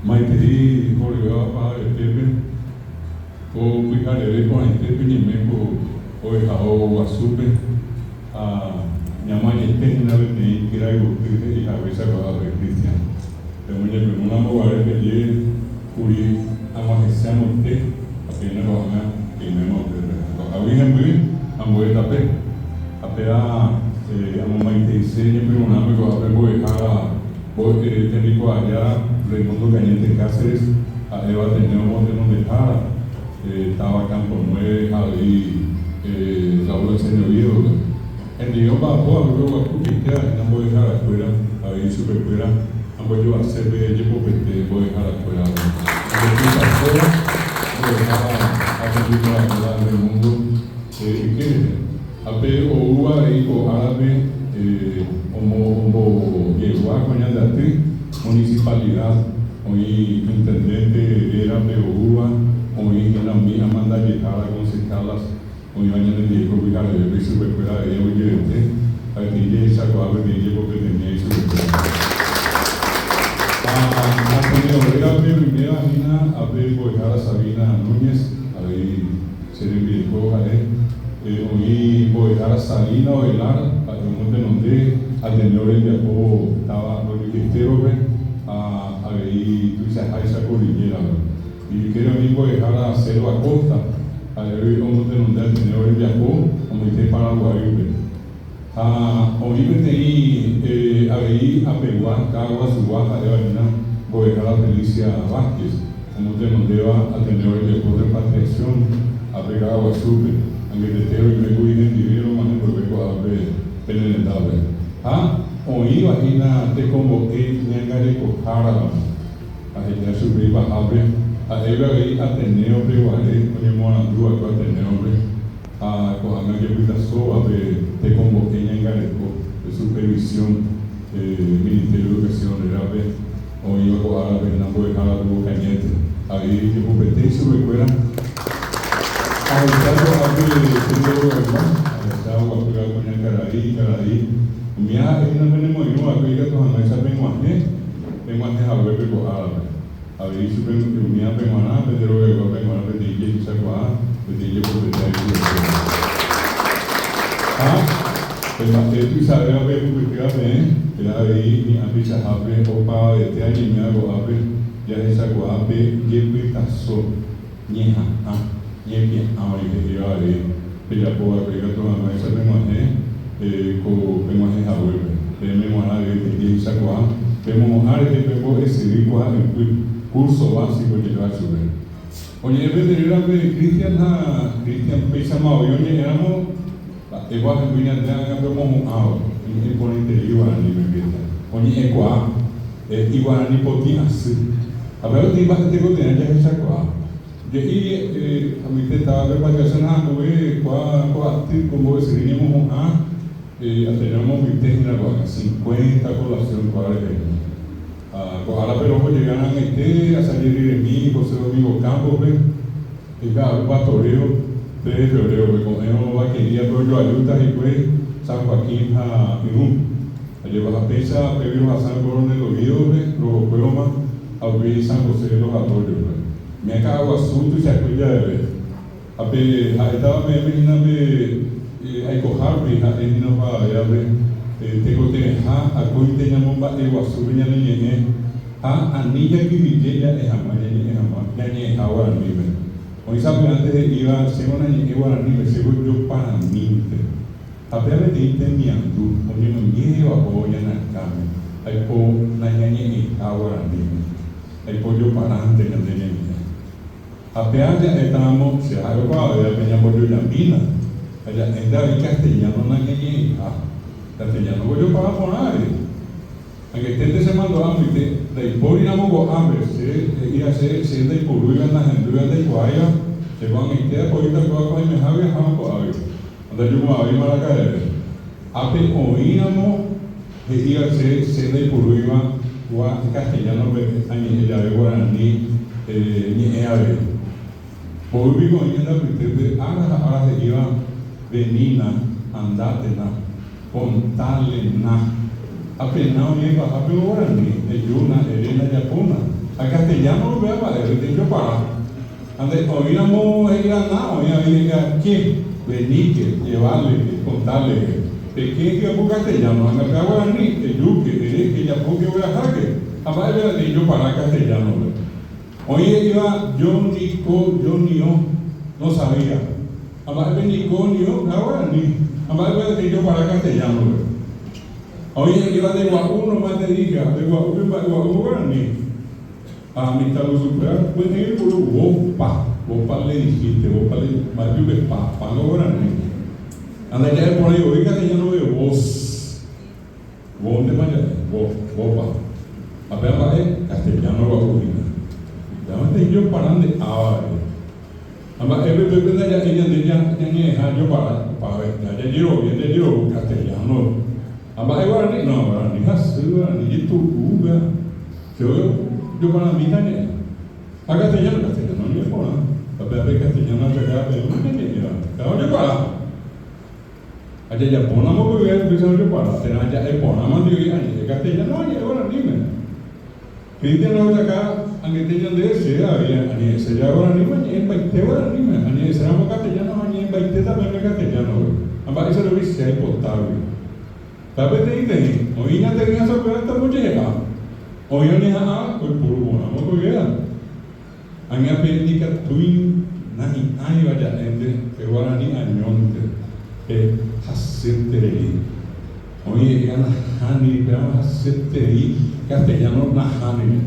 Maitri Korea Pepe, o Picare con el Pepe ni Meco, o el Jao Asupe, a Yamani Tenna de Kirago, y la Vesa de Cristian. Pero muy una mogare que llegue, Curi, Amajesiamo Te, apenas lo haga, que me mostré. Había muy bien, Amboe Tape, apea, Amaite Diseño, pero un amigo, a ver, voy a técnico allá, Raimundo Cañete Cáceres, a Eva teníamos de donde estaba Campo 9, ahí Raúl Señorío. En el idioma Boa, luego a Cuquita, no voy a dejar afuera, ahí super fuera, no voy a hacer de ello porque voy a dejar afuera. Afuera, voy a dejar a la del mundo. ¿Qué? Ape o Uba y o árabe, como llegó a Coñandate, municipalidad, hoy intendente era de Uba, hoy en la mía manda llegar a concejalas, hoy mañana le digo que la de su recuerda de hoy gerente, a ti ya sacó a ver de porque tenía su recuerda. A primera Nina, a ver, voy a Sabina Núñez, ahí se le envió a él. Hoy voy a dejar a Salina o Velar, a donde nombré, al señor el viajó, estaba con el ministerio, a ahí, tú dices, a esa cordillera, y quiero amigo dejar a Cero Acosta, a ver cómo te nombré al señor el viajó, como dice Paraguay, hoy me tení, a Peguá, Cagua, Subaja, de Barina, voy a dejar a Felicia Vázquez, como te nombré al señor el viajó de repatriación, a Pegado a Supe. Angeletero y me cuiden dinero, mano por ver cuál penetable. Hoy imagina te convoqué, ñangare cojara, a gente subir bajable, a ella ahí Ateneo Peguaré, oye Moandú, a Ateneo, a Cojana que puita soa, te convoqué ñangare de supervisión, Ministerio de Educación, era hoy iba a cojar a Fernando de Jara de Cañete, ahí que competencia recuerda. A Estado a Estado con el Caraí, mira, es una tenemos y no a que tu analiza penguaje a ver que a ver si mira penguana, pero que penguana pedille y sacua, pedille por el tú sabes a ver que la ahí ni a pizza abre opa de te año me hago a ver ya esa guape y pitazo nieja Ñeque, ahora que iba a ir, ella puede pegar toda la mesa de maje, con maje a vuelve. Tenemos a alguien que tiene sacoa, tenemos a alguien que puede decidir cuál es el curso básico que va a subir. Oye, en vez de ir a ver Cristian Pizamao, y oye, éramos, igual que venía de acá, vemos un agua, y por el interior, ni me piensa. Oye, igual ni potina, a ver, te ibas a tener que tener ya esa sacoa. Y ahí, a mí te estaba repatriacionando, como decidimos, tenemos mi técnica, 50 población, ahora pero llegaron a salir de mí, José Domingo Campos, y cada pastoreo, 3 de febrero, que cogemos vaquería, pero yo ayudas y pues, San Joaquín a Perú. Allí vas a Pesa, previo a San Coronel de los Ríos, luego Cueroma, a Ubí San José de los Arroyos. Me acabo asunto y se acuerda de ver. Estaba me hay cojarme, hay no para ver. Tengo que a cuente llamó bate guasu ya ni anilla que vivía es amaya ya ni ahora mismo. Hoy sabe antes de iba según año igual a nivel según yo para mí. Apenas te intentando, oye no llevo a olla en el cambio. Hay po na ni ahora mismo. Hay pollo para antes de tener. Apenas estábamos, se ha grabado, ya teníamos yo la mina. Allá en David Castellano, no hay Castellano, voy yo para poner. Aunque este se mandó a mí, de Iporinamo con hambre, se hace, se de Iporuiga en la gente de Iguaya, se van a ir a Poita, que va a coger mejor, viajamos por ahí. Donde yo me voy a ir a la calle. Apenas oíamos, que iba a ser, se de Iporuiga, Castellano, ella de Guaraní, ni Eave. Por vivo en la de ahora se iba venina, andátena, contálena, apenas me baja pero ahora ni, Yuna, Elena Yapona, a castellano, ¿verdad? De yo para. Ande, oíamos el granado, oíamos ¿qué? Venir, llevarle, contarle. ¿De qué es que castellano? Anda, que guaraní, el yuque, que ya porque voy a jaque. Aparte de yo para castellano. Oye, iba yo ni yo, no sabía. Aparte de ni yo, guaraní. Aparte de yo para castellano. Oye, iba de Guaú, no más te dije, de Guaú guaraní. A mi tal superior, pues ir por vos le dijiste, vos le mayuve pa no guaraní. Anda ya por ahí, oiga que ya no veo vos de mañana, vos pa. Apenas castellano guapuina. Ya yo paran de ahora. Ama bebé ya yo para ver, ya yo castellano. Ama guaraní no, guaraní guaraní tu uga. Yo para mí también. A castellano no es por nada. Apenas castellano acá, pero no es que ya. Yo para. Aja ya pona mo ko ya bisa yo para tena ya pona man digo ya castellano ya ahora dime Cristian no acá angete de ese había ani se ya ahora dime en 20 ahora dime ani será castellano ani en 20 también castellano amba eso lo viste ahí potable tabe te dite hoy ya tenía esa pregunta mucho llega hoy ni a pues por bona mo ko ya ani apendi ka tuin nani ani vaya ende que ahora ni añonte haseteri. Oye, ya nahani, pero haseteri, castellano nahani.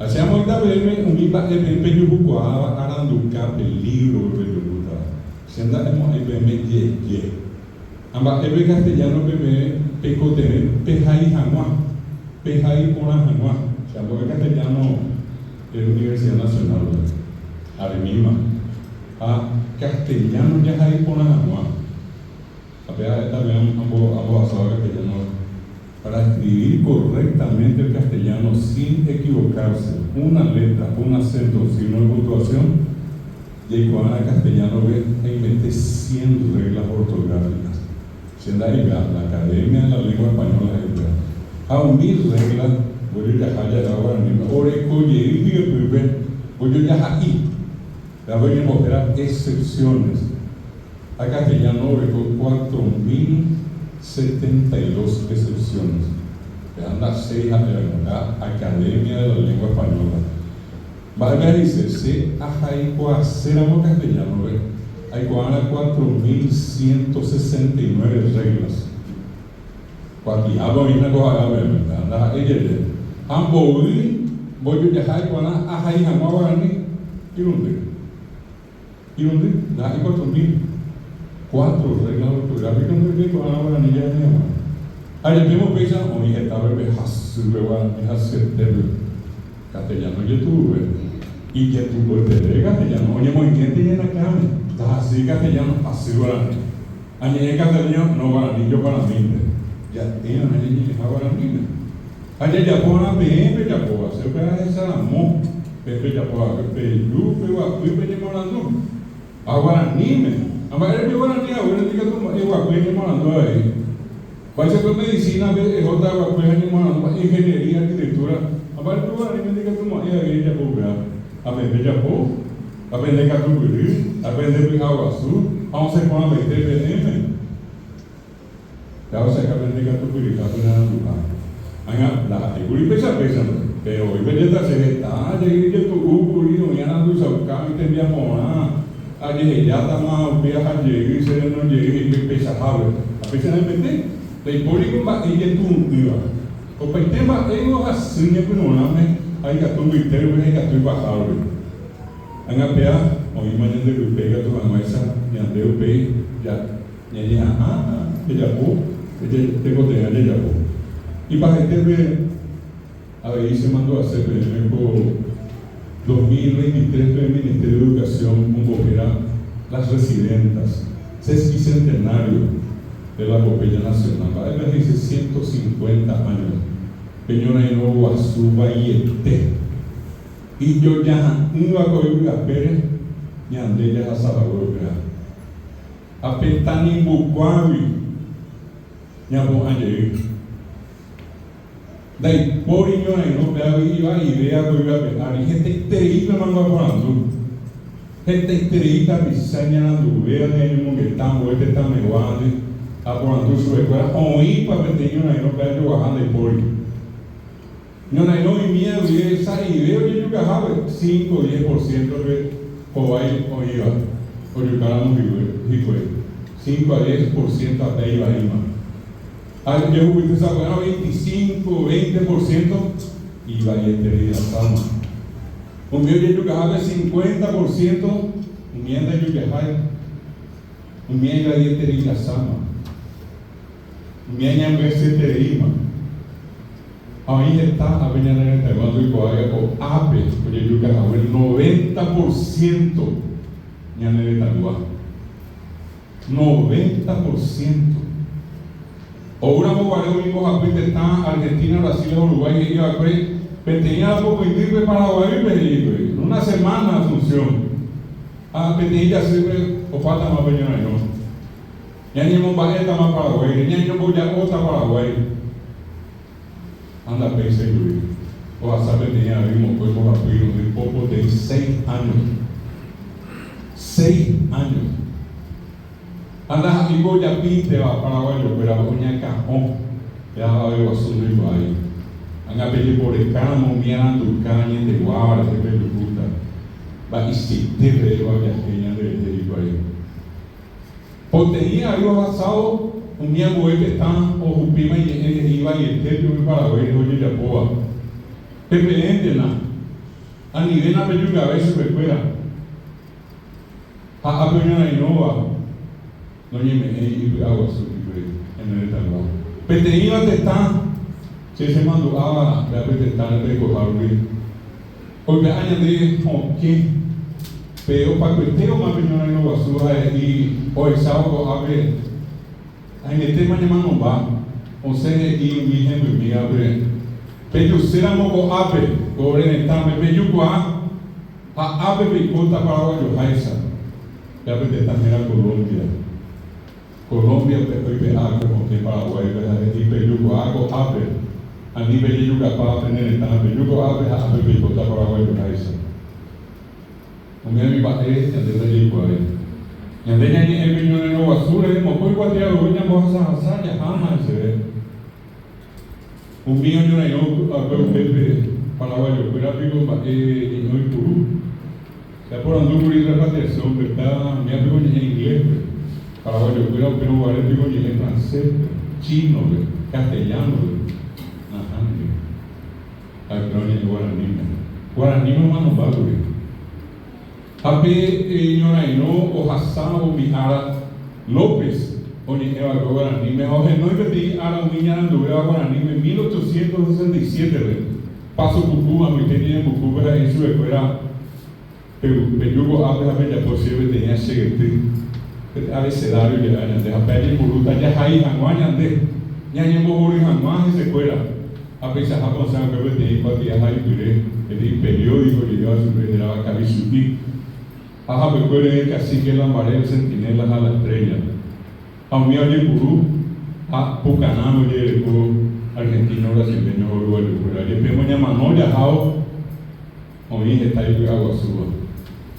Hacíamos esta vez un iba peñubuco a aranduca peligro peñubuca. Siendo hemos ye. Amba ebe castellano pecote pejai hanwa, pejai pona hanwa. Siamo castellano de la Universidad Nacional. Arimima. A castellano ya hay pona hanwa. También ambos castellano para escribir correctamente el castellano sin equivocarse, una letra, un acento, sin una puntuación, y cuando el castellano ve hay 100 reglas ortográficas. Siendo ahí la Academia de la Lengua Española es a 1000 reglas, voy a dejar ya ahora mismo. Ahora voy a dejar ahí. La voy a mostrar excepciones. A castellano con 4072 excepciones. Anda 6 a la Academia de la Lengua Española. Valga dice, se hay cuaceramo castellano, hay 4169 reglas. Cuando hay una cosa, anda ella. Ambos voy a dejar cuando hay jamás guaraní. ¿Y dónde? Da 4 reglas ortográficas que van a guaraní ya de mi ahí mismo piensan, o mi estaba el castellano YouTube y que tu golpe castellano, oye, muy bien tiene la cama, estás así castellano, así guaraní. Añe castellano, no guaraní, yo para mí. Ya tiene una niña guaraní. Añe ya pona pepe, ya puedo hacer para esa amor, pepe ya puedo hacer, pepe ya morando. A guaraní. Amarelo mi guaraní, ahora diga tú, guacueño morando ahí. Vai ser con medicina, es otra guacueño morando, ingeniería, arquitectura. Amarelo mi guaraní, me diga tú, ahí ya puedo ver. Aprende ya puedo, aprende catucurí, aprende agua azul, vamos a hacer con la BTPM. Ya vamos a aprender catucurí, catucurí, la catucurí pesa, pero hoy belleza se ve, llegué tu ucurí, mañana tu saucán, te enviamos nada. Ayer ya estamos viajando, llegué y se no llegué y pesajable. A pesar de repente, el público va a ir a tu vida. O para el tema, ellos hacen que no name, hay que tu misterio, hay que tu bajable. En la pea, hoy mañana de que pega tu mesa, y ante el pe, ya puedo, tengo que tener ya puedo. Y para este ve, a ver, se mandó a hacer, por 2023 el Ministerio de Educación convocará las residentas, sesquicentenario de la Copeña Nacional, para el dice 150 años, Peñona y Nuevo Guazú, Vallete, y yo ya iba a coger a Pérez, y andé ya a Salvador, a Petani Bucuavi, ya voy a llegar. Dai, por iñora y no vea viva idea que iba a pegar. Y gente terrible manga por andu. Gente terrible pisaña andu. Vean el mundo que estamos, este está meguando. A por andu su escuela. Oí para meter iñora y no vea yo bajando el poli. Iñora y no y mía esa idea que yo gastaba 5 o 10% de Hawaii o iba. O yo caramos y fue 5 a 10% a iba y más. Yo jugué esa buena 25, 20% y va a ir la salma. Un mío yo que haga 50%, un mierda yo que haga, un mierda y tener la salma. Un mierda en vez de tener ahí está a venir en el tema de Coaga o APE, porque yo que haga el 90% ni en el Talua. 90%. O una bobareo mismo Japón está Argentina, Brasil, Uruguay y Paraguay, tenía poco indígena Paraguay y una semana de Asunción. Tenía siempre o falta más peñona y no. Ya ni hemos bajado más Paraguay, ya ni hemos ya otra Paraguay. Anda pensé yo. O a saber tenía ritmo pues por Japón de poco de 6 años. 6 años. Anda aquí voy a pinte va Paraguayo, pero voy a cajón. Ya va a ver asunto y ahí. Anda pele por el camo, mirando caña de guara, de pelo puta. Va y si te veo a viajeña de ahí. Por tenía algo pasado, un día voy que están o un prima y iba y el techo de Paraguay, oye ya poa. Pepe entena. A nivel na peluca a veces recuerda. A peña y nova. No me agua en el trabajo. Peteíba te está, se mandó a la petetar de recoger. Hoy me añadí con que, pero para que tenga una opinión en la basura y hoy sábado abre, en el tema de mano va, o sea, y mi ejemplo, mi abre, pero si la moco abre, por el estame, pero yo a abre mi cuenta para yo jaisa, ya petetar mira Colombia. Colombia hoy como que Paraguay y Perú hago ape a nivel de yuca para tener el tan Perú ape a Perú para Paraguay de país. Un día mi padre es de la yuca ahí. Y ande ya ni el niño de no basura de moco igual de algo ya vamos a hacer ya jamás se ve. Un niño de no a Perú Paraguay pero pico no y Perú. Ya por andar por ir repatriación que está mi amigo en inglés. Paraguayo, pero guaré digo ni en francés, chino, castellano, ajá, guaraní no mano bagre. Ape señora y no o Hassan mi ara López, oye Eva guaraní me oje no repetí ara un niña anduve guaraní en 1867 paso Cucú a mi tenía Cucú en su escuela, pero ape ya posible tenía secreto. Abecedario de años de apellido puruta ya hay hanguañan de ya llevo y hanguañan se cuela a pesar de que se han de impacto hay el periódico que lleva su venerada cabisuti a recuerden que así que la marea sentinela a la estrella a un día de Purú a Pucanamo de argentino brasileño uruguayo y después me llaman ya hao o bien está ahí agua suba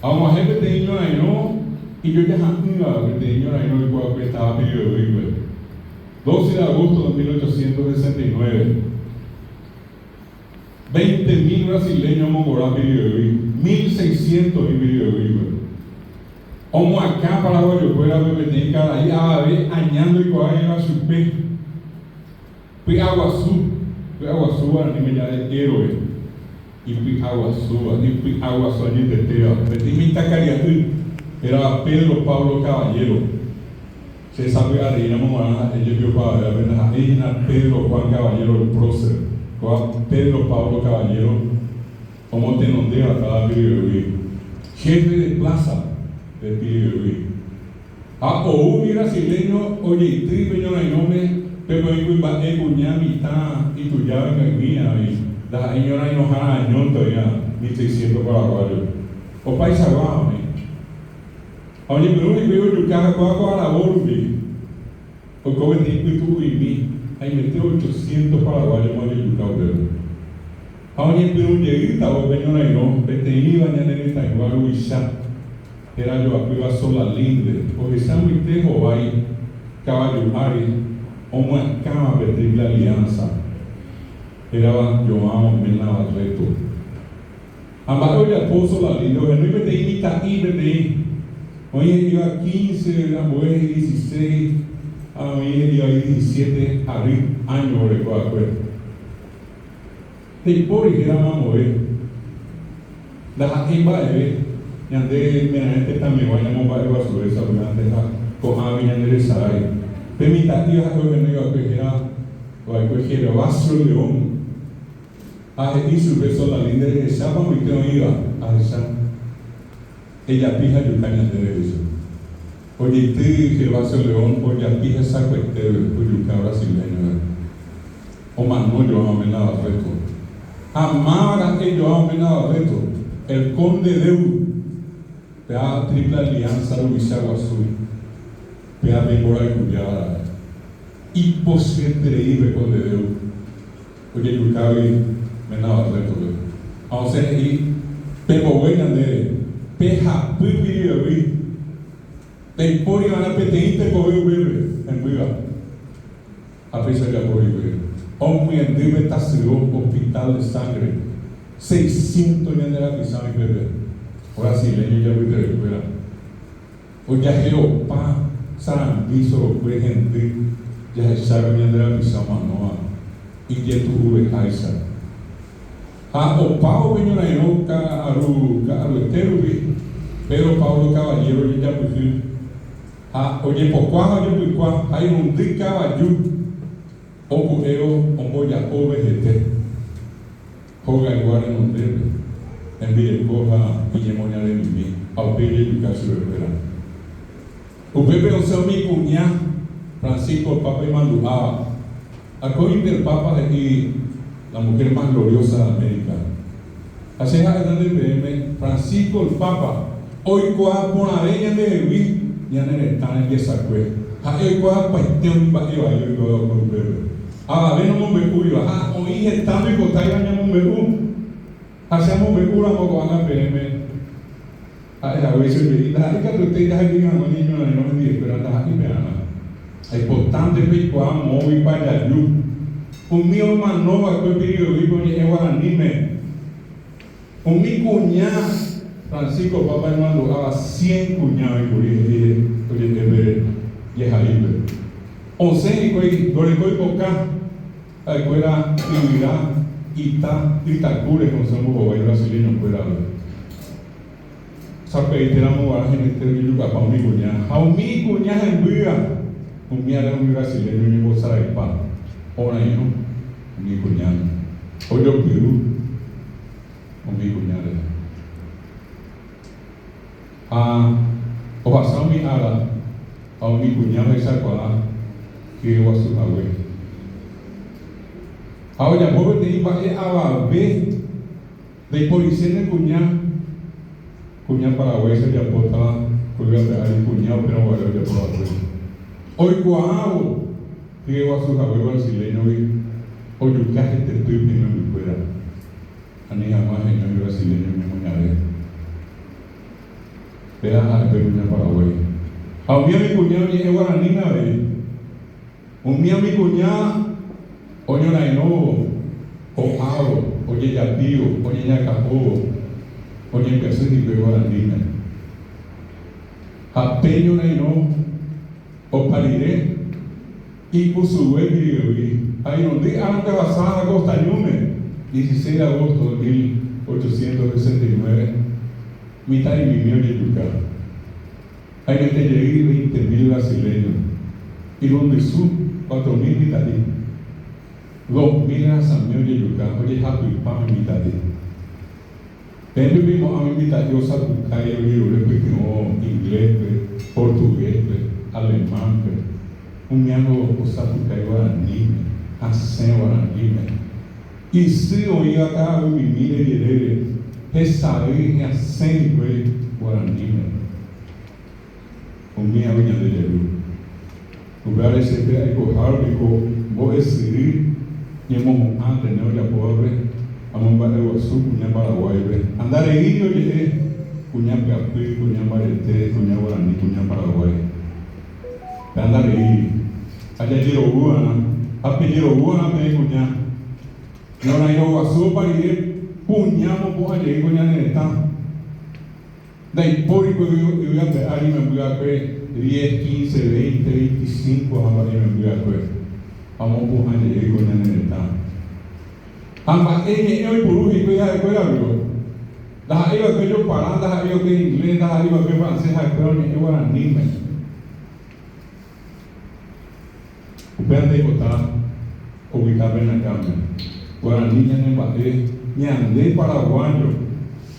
a un agente de niño ahí no y yo ya iba de señora y no recuerdo que estaba pedido de Igüe. 12 de agosto de 1869. 20.000 brasileños mogoraron pedido de Igüe. 1.600 en pedido de Igüe. Como acá para Paraguayo fuera de cada ahí a ver añando y coañando a su pe. Fui Aguazú a nivel ya de héroe. Y fui Aguazú allí de Teo. Metí mi tacaria era Pedro Pablo Caballero. Se sabe a reina mamá, ella vio para la verdad, ella Pedro Juan Caballero el prócer. Pedro Pablo Caballero, como te nombré a cada Pirigüí. Jefe de plaza de Pirigüí. O un brasileño, oye, y tripeño no nombre, pero en Guimbate, Cuñami, y tu llave en mía, y la señora enojada, añón todavía, 1.600 paraguayos. O país abajo, Oye, pero yo veo que cada cual a la borbi. O como el tipo y tú y mí, ahí metió 800 paraguayos más de Yucao. Aonye pero lleguita o peñona y no, te iba a ñaneta igual uisha. Era yo aquí va sola linde, porque San Vitejo hay caballo ari, o una cama de triple alianza. Era yo amo menaba reto. Ambato ya puso la linde, o no iba te imita y vete. Hoy iba 15, la mujer 16, a mí iba 17 años recuerdo. Te pori era más mover. La gente va a ver. Y antes, mira, gente también va a llamar para el sobre esa, porque antes coja bien en el saray. Pero mi tía fue que no iba a coger a vaso león. A y su beso la linda de esa, para que no iba a esa. Ella pija yo caña de eso. Oye, tú que vaso león, oye, pija saco este, oye, que brasileño. O más no, yo no me nada reto. Amaba que yo amo nada reto. El conde de U, pea triple alianza Luis Aguazú, pea Bébora y Cuyara, y posee creíble conde de U. Oye, yo cabe me nada reto. Aunque y pebo buena de peja pipi de vi, te pone a la peteíta con bebé en viva. A pesar de apoyo bebé. Hombre en debe hospital de sangre 600 años de la prisión y bebé brasileño ya voy a recuperar o ya Jehová Sarambizo o gente ya sabe de la prisión manoa y ya tu uvejaisa o Pau venio na enoca aru eterubi pero Paulo caballero ya pusi oye pocuaja yo pucuá hay un de caballo Oku eo, omboya ove jete. Hoga igual en un debe. Envíe coja y yemoña de mi. Aupeye y casi verá. Upepe o sea mi cuñá, Francisco, el Papa y Mandujaba. Acoge del Papa y la mujer más gloriosa de América. Así es que PM, Francisco, el Papa. Hoy cuá por la leña de Evi, ya no están en esa cue. Hoy cuá cuestión va a ir con un bebé. A ver, no me cuido. Hoy estando y botáis bañamos un bebú. Hacemos bebú, la moco van a PM. A veces me dicen, hay que tú te das aquí a un niño, no me digas, pero andas aquí, veana. Es importante que cuando móvil para allá, un mío más no va a pedir el vivo ni el anime. Un mi cuñado, Francisco, papá hermano, daba 100 cuñados y oye, que ver, y es ahí, o sea, y con el coipoca, la escuela actividad Itacure, como somos bobaí brasileños, fuera sabe, tenemos a la gente de Yucatán para mi cuñada. A mi cuñada en vida, un día era un brasileño y mi bolsa de pan. Ahora hijo, mi cuñada. Hoy yo Perú, con mi cuñada. O pasado mi ala, a mi cuñada esa cuadra. Que eu assumo a lei. Ahora, vos te iba a ver de policía de cuñado paraguaya de apota, cuya de ahí cuñado, pero voy a ver por la ley. Hoy cuau, que eu assumo a lei brasileño y hoy yo casi te estoy pidiendo mi fuera. A mí jamás en el brasileño me muñaré. Verás a Perú Paraguay. A mí mi cuñado y eu a niña de un mío mi cuñada, oye naino, o aro, oye yapío, oye yacapo, oye empecé y pegó a la niña. A peño naino, o paliré, y puso y ahí donde antes basada Costa Ñume, 16 de agosto de 1869, mitad y mi mío de Yucatán. Ahí me te llegué 20.000 brasileños, y donde su 4.000 mitadí, 2.000 a San Miguel de Yucatán, oye, jato y pan mitadí. Pero vimos a mi mitadí, o sea, buscar el libro, inglés, portugués, alemán, un miano, o sea, buscar guaraní, hacen guaraní. Y si oía acá, mi mire y heredere, esa vez hacen guaraní. Un miano de Yerú. Lugar ese que hay que voy a decidir y hemos antes no ya pobre a un barrio su cuña Paraguay, andar en ello, cuña Capri, cuña Marete, cuña Guaraní, cuña Paraguay. Andar en allá Girobúa, apellido Búa, me cuña. No la ido a su país, puñamos por allí, cuña neta. De ahí por y yo voy a pegar y me voy a ver 10, 15, 20, 25 años y me voy a ver. Vamos por allí, cuña neta. Ambas hoy por hoy voy a ver algo. Las iba a ver yo parando, las iba a ver inglés, las iba a ver francés, pero ni yo era ni me. Upean de Cotá, ubicado en la cama. Guaraní ya no bate, ni andé paraguayo,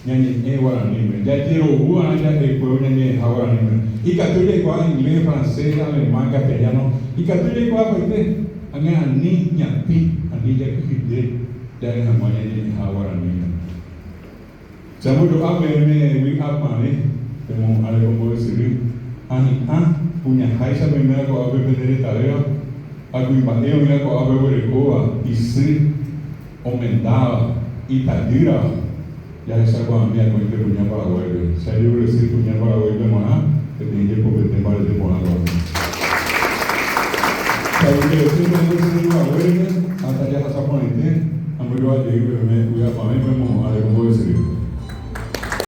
ni ni guaraní. Ya quiero una ya de pueblo ni guaraní. Y que tú llegas a inglés, francés, alemán, castellano. Y que tú llegas a pues a ni ya pi, a ni ya que ya es a mañana ni guaraní. Sabemos yo a ver me a mane, como algo como decir, punya haisa me me hago a ver de tarea. Aku impateo mira ko abe werekoa isi aumentaba Itadira ya esa cuando mía con este puñal para huelga se yo decir puñal para huelga más que tiene que competir para el tiempo la ropa pero que yo siempre no sé para huelga hasta ya se pone a mí lo ha llegado me voy a poner me a ver cómo decir